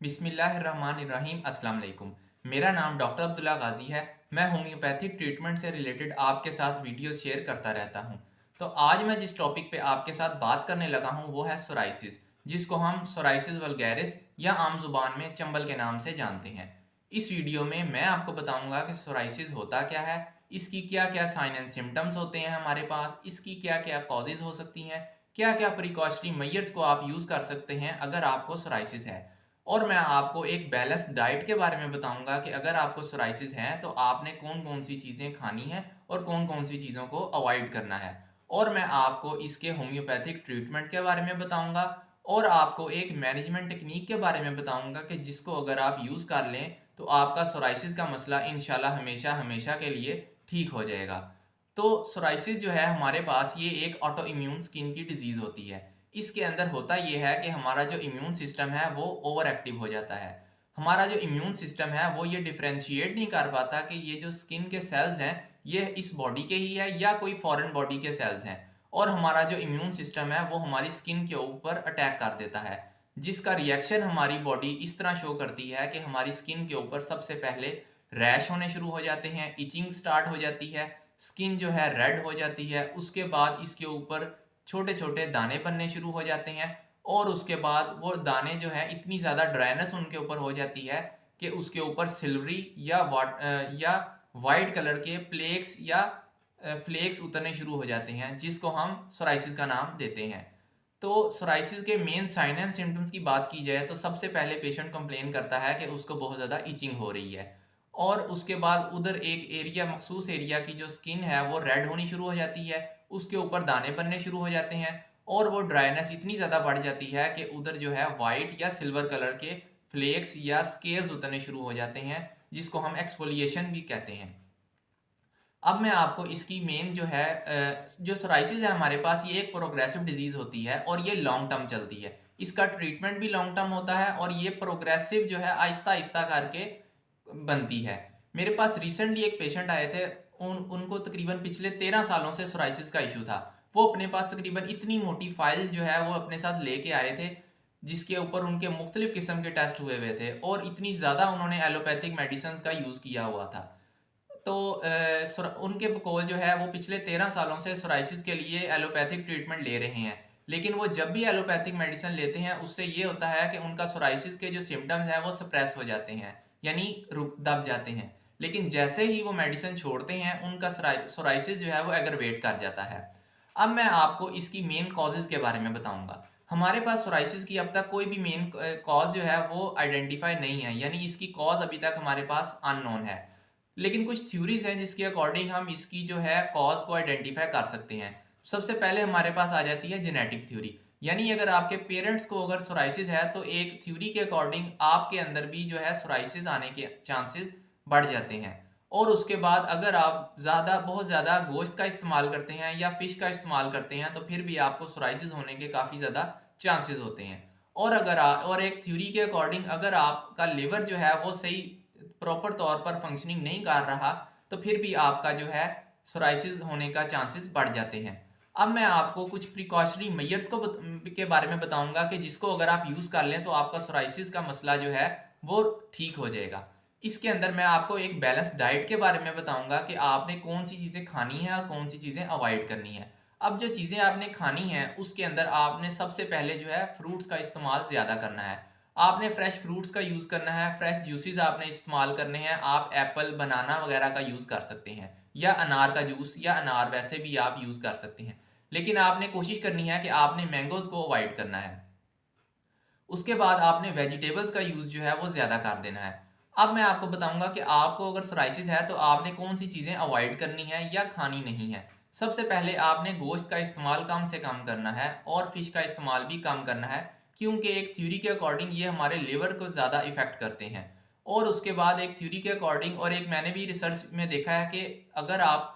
बिस्मिल्लाहिर्रहमानिर्रहीम अस्सलाम वालेकुम। मेरा नाम डॉक्टर अब्दुल्ला गाजी है। मैं होम्योपैथिक ट्रीटमेंट से रिलेटेड आपके साथ वीडियो शेयर करता रहता हूं। तो आज मैं जिस टॉपिक पे आपके साथ बात करने लगा हूं वो है सोराइसिस, जिसको हम सोराइसिस वल्गैरिस या आम जुबान में चंबल के नाम से जानते हैं। इस वीडियो में मैं आपको बताऊंगा कि सोराइसिस होता क्या है, इसकी क्या क्या साइन एंड सिम्टम्स होते हैं हमारे पास, इसकी क्या क्या कॉजेज हो सकती हैं, क्या क्या प्रिकॉशनरी मेजर्स को आप यूज़ कर सकते हैं अगर आपको सोराइसिस है। और मैं आपको एक बैलेंस्ड डाइट के बारे में बताऊंगा कि अगर आपको सोराइसिस है तो आपने कौन कौन सी चीज़ें खानी है और कौन कौन सी चीज़ों को अवॉइड करना है। और मैं आपको इसके होम्योपैथिक ट्रीटमेंट के बारे में बताऊंगा और आपको एक मैनेजमेंट टेक्निक के बारे में बताऊंगा कि जिसको अगर आप यूज़ कर लें तो आपका सोराइसिस का मसला इंशाल्लाह हमेशा हमेशा के लिए ठीक हो जाएगा। तो सोराइसिस जो है हमारे पास ये एक ऑटो इम्यून स्किन की डिजीज़ होती है। इसके अंदर होता ये है कि हमारा जो इम्यून सिस्टम है वो ओवर एक्टिव हो जाता है। हमारा जो इम्यून सिस्टम है वो ये डिफरेंशिएट नहीं कर पाता कि ये जो स्किन के सेल्स हैं ये इस बॉडी के ही है या कोई फॉरेन बॉडी के सेल्स हैं। और हमारा जो इम्यून सिस्टम है वो हमारी स्किन के ऊपर अटैक कर देता है, जिसका रिएक्शन हमारी बॉडी इस तरह शो करती है कि हमारी स्किन के ऊपर सबसे पहले रैश होने शुरू हो जाते हैं, इचिंग स्टार्ट हो जाती है, स्किन जो है रेड हो जाती है। उसके बाद इसके ऊपर छोटे छोटे दाने बनने शुरू हो जाते हैं और उसके बाद वो दाने जो है इतनी ज़्यादा ड्राइनेस उनके ऊपर हो जाती है कि उसके ऊपर सिल्वरी या वाइट कलर के प्लेक्स या फ्लेक्स उतरने शुरू हो जाते हैं, जिसको हम सोराइसिस का नाम देते हैं। तो सोराइसिस के मेन साइन एंड सिम्टम्स की बात की जाए तो सबसे पहले पेशेंट कंप्लेन करता है कि उसको बहुत ज़्यादा इचिंग हो रही है और उसके बाद उधर एक एरिया मखसूस एरिया की जो स्किन है वो रेड होनी शुरू हो जाती है, उसके ऊपर दाने बनने शुरू हो जाते हैं और वो ड्राइनेस इतनी ज़्यादा बढ़ जाती है कि उधर जो है वाइट या सिल्वर कलर के फ्लेक्स या स्केल्स उतरने शुरू हो जाते हैं, जिसको हम एक्सफोलिएशन भी कहते हैं। अब मैं आपको इसकी मेन जो है जो सोराइसिस है हमारे पास ये एक प्रोग्रेसिव डिजीज होती है और ये लॉन्ग टर्म चलती है। इसका ट्रीटमेंट भी लॉन्ग टर्म होता है और ये प्रोग्रेसिव जो है आहिस्ता आहिस्ता करके बनती है। मेरे पास रिसेंटली एक पेशेंट आए थे, उनको तकरीबन पिछले 13 सालों से सोराइसिस का इशू था। वो अपने पास तकरीबन इतनी मोटी फाइल जो है वो अपने साथ लेके आए थे, जिसके ऊपर उनके मुख्तलिफ किस्म के टेस्ट हुए हुए थे और इतनी ज़्यादा उन्होंने एलोपैथिक मेडिसिन का यूज़ किया हुआ था। तो उनके बकौल जो है वो पिछले 13 सालों से सोराइसिस के लिए एलोपैथिक ट्रीटमेंट ले रहे हैं। लेकिन वो जब भी एलोपैथिक मेडिसिन लेते हैं उससे ये होता है कि उनका सोराइसिस के जो सिम्टम्स हैं वो सप्रेस हो जाते हैं, यानी रुक दब जाते हैं। लेकिन जैसे ही वो मेडिसिन छोड़ते हैं उनका सोराइसिस जो है वो एग्रवेट कर जाता है। अब मैं आपको इसकी मेन कॉजेज़ के बारे में बताऊंगा। हमारे पास सोराइसिस की अब तक कोई भी मेन कॉज जो है वो आइडेंटिफाई नहीं है, यानी इसकी कॉज अभी तक हमारे पास अननोन है। लेकिन कुछ थ्योरीज हैं जिसके अकॉर्डिंग हम इसकी जो है कॉज को आइडेंटिफाई कर सकते हैं। सबसे पहले हमारे पास आ जाती है जेनेटिक थ्योरी, यानी अगर आपके पेरेंट्स को अगर सोराइसिस है तो एक थ्योरी के अकॉर्डिंग आपके अंदर भी जो है सोराइसिस आने के चांसेस बढ़ जाते हैं। और उसके बाद अगर आप बहुत ज़्यादा गोश्त का इस्तेमाल करते हैं या फिश का इस्तेमाल करते हैं तो फिर भी आपको सोराइसिस होने के काफ़ी ज़्यादा चांसेस होते हैं। और एक थ्योरी के अकॉर्डिंग अगर आपका लिवर जो है वो सही प्रॉपर तौर पर फंक्शनिंग नहीं कर रहा तो फिर भी आपका जो है सोराइसिस होने का चांसेस बढ़ जाते हैं। अब मैं आपको कुछ प्रिकॉशनरी मेजर्स के बारे में बताऊंगा कि जिसको अगर आप यूज़ कर लें तो आपका सोराइसिस का मसला जो है वो ठीक हो जाएगा। इसके अंदर मैं आपको एक बैलेंस डाइट के बारे में बताऊंगा कि आपने कौन सी चीज़ें खानी है और कौन सी चीज़ें अवॉइड करनी है। अब जो चीज़ें आपने खानी है उसके अंदर आपने सबसे पहले जो है फ्रूट्स का इस्तेमाल ज़्यादा करना है। आपने फ्रेश फ्रूट्स का यूज़ करना है, फ्रेश जूसेस आपने इस्तेमाल करने हैं। आप एप्पल बनाना वगैरह का यूज़ कर सकते हैं या अनार का जूस या अनार वैसे भी आप यूज़ कर सकते हैं। लेकिन आपने कोशिश करनी है कि आपने मैंगोज़ को अवॉइड करना है। उसके बाद आपने वेजिटेबल्स का यूज़ जो है वो ज़्यादा कर देना है। अब मैं आपको बताऊंगा कि आपको अगर सोराइसिस है तो आपने कौन सी चीज़ें अवॉइड करनी है या खानी नहीं है। सबसे पहले आपने गोश्त का इस्तेमाल कम से कम करना है और फिश का इस्तेमाल भी कम करना है, क्योंकि एक थ्योरी के अकॉर्डिंग ये हमारे लिवर को ज़्यादा इफेक्ट करते हैं। और उसके बाद एक थ्योरी के अकॉर्डिंग और एक मैंने भी रिसर्च में देखा है कि अगर आप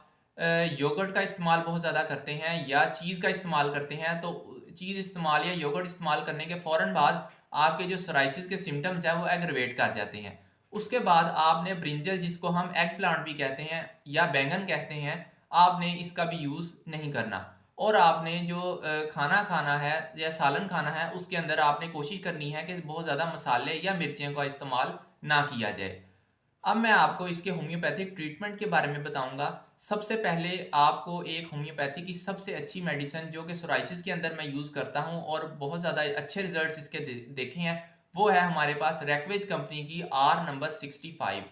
योगर्ट का इस्तेमाल बहुत ज़्यादा करते हैं या चीज़ का इस्तेमाल करते हैं तो चीज़ इस्तेमाल या योगर्ट इस्तेमाल करने के फ़ौरन बाद आपके जो सोराइसिस के सिम्टम्स हैं वो एग्रवेट कर जाते हैं। उसके बाद आपने ब्रिंजल, जिसको हम एग प्लांट भी कहते हैं या बैंगन कहते हैं, आपने इसका भी यूज़ नहीं करना। और आपने जो खाना खाना है या सालन खाना है उसके अंदर आपने कोशिश करनी है कि बहुत ज़्यादा मसाले या मिर्चियों का इस्तेमाल ना किया जाए। अब मैं आपको इसके होम्योपैथिक ट्रीटमेंट के बारे में बताऊंगा। सबसे पहले आपको एक होम्योपैथी की सबसे अच्छी मेडिसिन जो कि सोराइसिस के अंदर मैं यूज़ करता हूं और बहुत ज़्यादा अच्छे रिजल्ट्स इसके देखे हैं, वो है हमारे पास रैकवेज कंपनी की आर नंबर 65।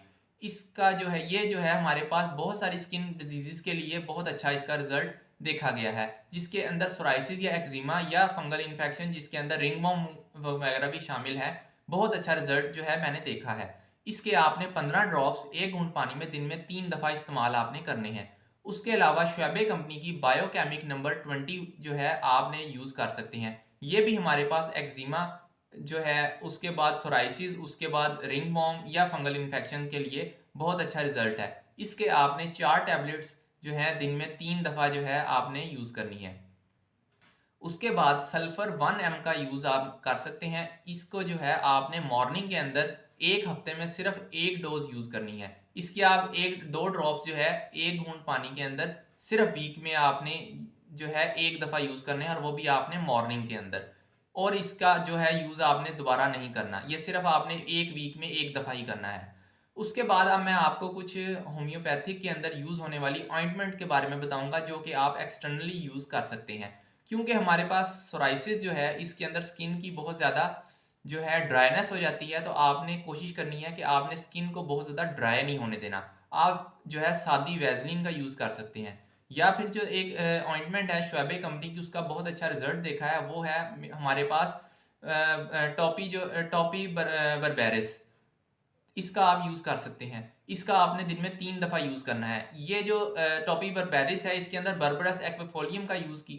इसका जो है ये जो है हमारे पास बहुत सारी स्किन डिजीज़ के लिए बहुत अच्छा इसका रिजल्ट देखा गया है, जिसके अंदर सोराइसिस या एक्जिमा या फंगल इन्फेक्शन जिसके अंदर रिंगवॉर्म वगैरह भी शामिल है, बहुत अच्छा रिजल्ट जो है मैंने देखा है। इसके आपने 15 ड्रॉप्स 1 घूंट पानी में दिन में 3 दफ़ा इस्तेमाल आपने करने हैं। उसके अलावा श्वेबे कंपनी की बायोकेमिक नंबर 20 जो है आपने यूज़ कर सकते हैं। ये भी हमारे पास एक्जिमा जो है, उसके बाद सोराइसिस, उसके बाद रिंगवॉर्म या फंगल इन्फेक्शन के लिए बहुत अच्छा रिजल्ट है। इसके आपने 4 टैबलेट्स जो है दिन में 3 दफ़ा जो है आपने यूज़ करनी है। उसके बाद सल्फर 1 एम का यूज़ आप कर सकते हैं। इसको जो है आपने मॉर्निंग के अंदर एक हफ्ते में सिर्फ एक डोज यूज़ करनी है। इसके आप एक दो ड्रॉप्स जो है एक घूंट पानी के अंदर सिर्फ वीक में आपने जो है एक दफ़ा यूज़ करने हैं, और वो भी आपने मॉर्निंग के अंदर। और इसका जो है यूज़ आपने दोबारा नहीं करना, ये सिर्फ आपने एक वीक में एक दफ़ा ही करना है। उसके बाद अब मैं आपको कुछ होम्योपैथिक के अंदर यूज़ होने वाली ऑइंटमेंट के बारे में बताऊंगा जो कि आप एक्सटर्नली यूज़ कर सकते हैं। क्योंकि हमारे पास सोराइसिस जो है इसके अंदर स्किन की बहुत ज़्यादा जो है ड्राइनेस हो जाती है, तो आपने कोशिश करनी है कि आपने स्किन को बहुत ज़्यादा ड्राई नहीं होने देना। आप जो है सादी वैसलीन का यूज़ कर सकते हैं, या फिर जो एक ऑइंटमेंट है श्वेबे कंपनी की, उसका बहुत अच्छा रिजल्ट देखा है, वो है हमारे पास टॉपी बर्बेरिस। इसका आप यूज़ कर सकते हैं। इसका आपने दिन में 3 दफ़ा यूज़ करना है। ये जो टॉपी बर्बेरिस है, इसके अंदर बर्बरस एक्विफोलियम का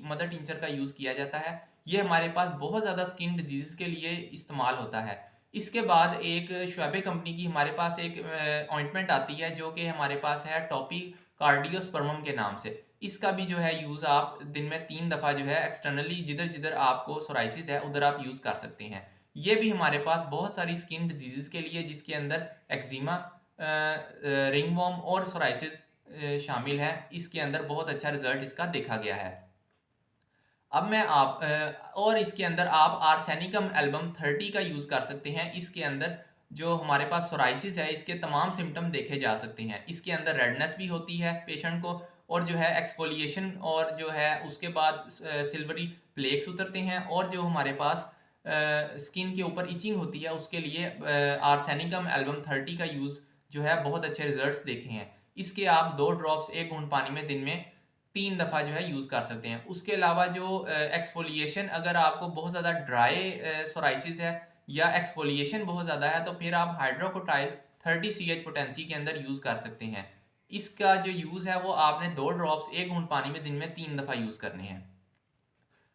मदर टिंचर का यूज़ किया जाता है। ये हमारे पास बहुत ज़्यादा स्किन डिजीज़ के लिए इस्तेमाल होता है। इसके बाद एक श्वेबे कंपनी की हमारे पास एक ऑइंटमेंट आती है जो कि हमारे पास है टॉपी कार्डियोस्पर्मम के नाम से। इसका भी जो है यूज़ आप दिन में 3 दफ़ा जो है एक्सटर्नली जिधर-जिधर आपको सोराइसिस है उधर आप यूज़ कर सकते हैं। ये भी हमारे पास बहुत सारी स्किन डिजीज़ के लिए, जिसके अंदर एक्जिमा, रिंगवॉर्म और सोराइसिस शामिल है, इसके अंदर बहुत अच्छा रिजल्ट इसका देखा गया है। अब मैं और इसके अंदर आप आर्सेनिकम एल्बम 30 का यूज़ कर सकते हैं। इसके अंदर जो हमारे पास सोराइसिस है इसके तमाम सिम्टम देखे जा सकते हैं। इसके अंदर रेडनेस भी होती है पेशेंट को, और जो है एक्सफोलिएशन, और जो है उसके बाद सिल्वरी फ्लेक्स उतरते हैं, और जो हमारे पास स्किन के ऊपर इचिंग होती है उसके लिए आर्सेनिकम एल्बम 30 का यूज़ जो है बहुत अच्छे रिजल्ट्स देखे हैं। इसके आप 2 ड्रॉप्स 1 घूंट पानी में दिन में 3 दफ़ा जो है यूज़ कर सकते हैं। उसके अलावा जो एक्सफोलिएशन, अगर आपको बहुत ज़्यादा ड्राई सोराइसिस है या एक्सफोलिएशन बहुत ज़्यादा है, तो फिर आप हाइड्रोकोटाइल 30 सीएच पोटेंसी के अंदर यूज़ कर सकते हैं। इसका जो यूज़ है वो आपने 2 ड्रॉप्स 1 घूंट पानी में दिन में 3 दफ़ा यूज़ करने हैं।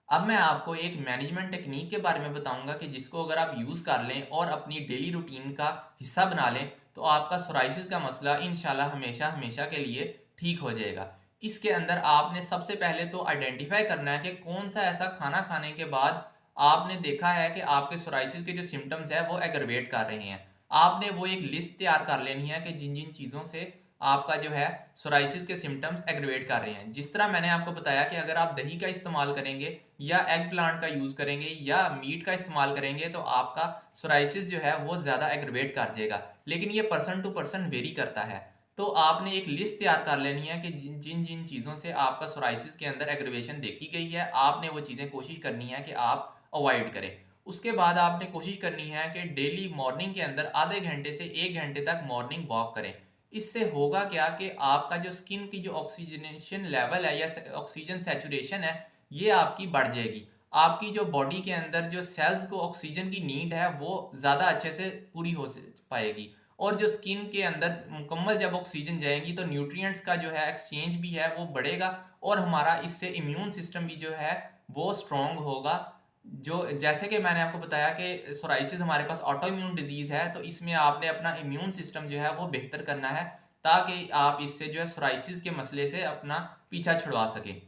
अब मैं आपको एक मैनेजमेंट टेक्निक के बारे में बताऊंगा कि जिसको अगर आप यूज़ कर लें और अपनी डेली रूटीन का हिस्सा बना लें, तो आपका सोराइसिस का मसला इंशाल्लाह हमेशा हमेशा के लिए ठीक हो जाएगा। इसके अंदर आपने सबसे पहले तो आइडेंटिफाई करना है कि कौन सा ऐसा खाना खाने के बाद आपने देखा है कि आपके सोराइसिस के जो सिम्टम्स है वो एग्रवेट कर रहे हैं। आपने वो एक लिस्ट तैयार कर लेनी है कि जिन जिन चीज़ों से आपका जो है सोराइसिस के सिम्टम्स एग्रवेट कर रहे हैं। जिस तरह मैंने आपको बताया कि अगर आप दही का इस्तेमाल करेंगे या एग प्लांट का यूज़ करेंगे या मीट का इस्तेमाल करेंगे, तो आपका सोराइसिस जो है वो ज़्यादा एग्रवेट कर जाएगा। लेकिन ये पर्सन टू पर्सन वेरी करता है। तो आपने एक लिस्ट तैयार कर लेनी है कि जिन जिन जिन चीज़ों से आपका सोराइसिस के अंदर एग्रवेशन देखी गई है, आपने वो चीज़ें कोशिश करनी है कि आप अवॉइड करें। उसके बाद आपने कोशिश करनी है कि डेली मॉर्निंग के अंदर आधे घंटे से 1 घंटे तक मॉर्निंग वॉक करें। इससे होगा क्या कि आपका जो स्किन की जो ऑक्सीजनेशन लेवल है या ऑक्सीजन सैचुरेशन है, ये आपकी बढ़ जाएगी। आपकी जो बॉडी के अंदर जो सेल्स को ऑक्सीजन की नीड है वो ज़्यादा अच्छे से पूरी हो पाएगी, और जो स्किन के अंदर मुकम्मल जब ऑक्सीजन जाएगी तो न्यूट्रिएंट्स का जो है एक्सचेंज भी है वो बढ़ेगा, और हमारा इससे इम्यून सिस्टम भी जो है वो स्ट्रॉन्ग होगा। जो जैसे कि मैंने आपको बताया कि सोराइसिस हमारे पास ऑटो इम्यून डिजीज़ है, तो इसमें आपने अपना इम्यून सिस्टम जो है वो बेहतर करना है, ताकि आप इससे जो है सोराइसिस के मसले से अपना पीछा छुड़वा सकें।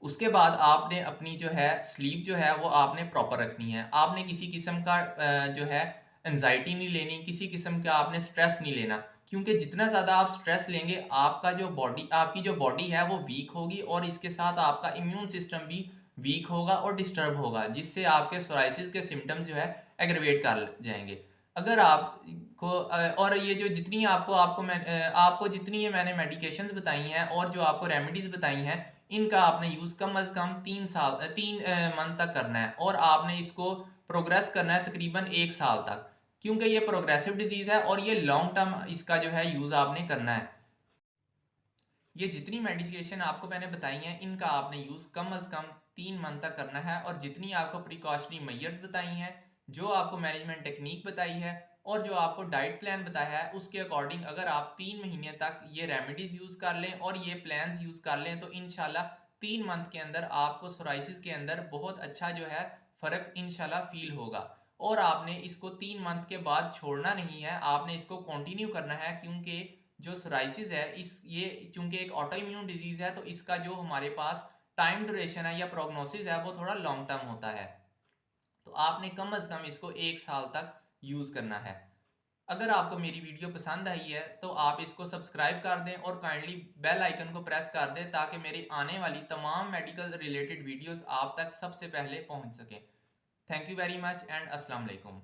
उसके बाद आपने अपनी जो है स्लीप जो है वो आपने प्रॉपर रखनी है। आपने किसी किस्म का जो है एंजाइटी नहीं लेनी, किसी किस्म का आपने स्ट्रेस नहीं लेना। क्योंकि जितना ज़्यादा आप स्ट्रेस लेंगे आपकी जो बॉडी है वो वीक होगी और इसके साथ आपका इम्यून सिस्टम भी वीक होगा और डिस्टर्ब होगा, जिससे आपके सोराइसिस के सिम्टम्स जो है एग्रवेट कर जाएंगे। अगर आपको और ये जो जितनी आपको आपको मैं आपको जितनी ये मैंने मेडिकेशंस बताई हैं और जो आपको रेमेडीज बताई हैं, इनका आपने यूज़ कम अज़ कम 3 मंथ तक करना है और आपने इसको प्रोग्रेस करना है तकरीबन 1 साल तक, क्योंकि ये प्रोग्रेसिव डिजीज़ है और ये लॉन्ग टर्म इसका जो है यूज़ आपने करना है। ये जितनी मेडिकेशन आपको मैंने बताई हैं, इनका आपने यूज़ कम अज़ कम 3 मंथ तक करना है और जितनी आपको प्रिकॉशनरी मेजर्स बताई हैं, जो आपको मैनेजमेंट टेक्निक बताई है और जो आपको डाइट प्लान बताया है, उसके अकॉर्डिंग अगर आप 3 महीने तक ये रेमेडीज़ यूज़ कर लें और ये प्लान्स यूज़ कर लें तो इंशाल्लाह 3 मंथ के अंदर आपको सोराइसिस के अंदर बहुत अच्छा जो है फ़र्क इंशाल्लाह फील होगा। और आपने इसको 3 मंथ के बाद छोड़ना नहीं है, आपने इसको कंटिन्यू करना है, क्योंकि जो सोराइसिस है इस ये चूंकि एक ऑटो इम्यून डिजीज है तो इसका जो हमारे पास टाइम ड्यूरेशन है या प्रोग्नोसिस है वो थोड़ा लॉन्ग टर्म होता है। तो आपने कम अज कम इसको 1 साल तक यूज करना है। अगर आपको मेरी वीडियो पसंद आई है तो आप इसको सब्सक्राइब कर दें और काइंडली बेल आइकन को प्रेस कर दें ताकि मेरी आने वाली तमाम मेडिकल रिलेटेड वीडियोस आप तक सबसे पहले पहुंच सकें। Thank you very much and अस्सलाम वालेकुम।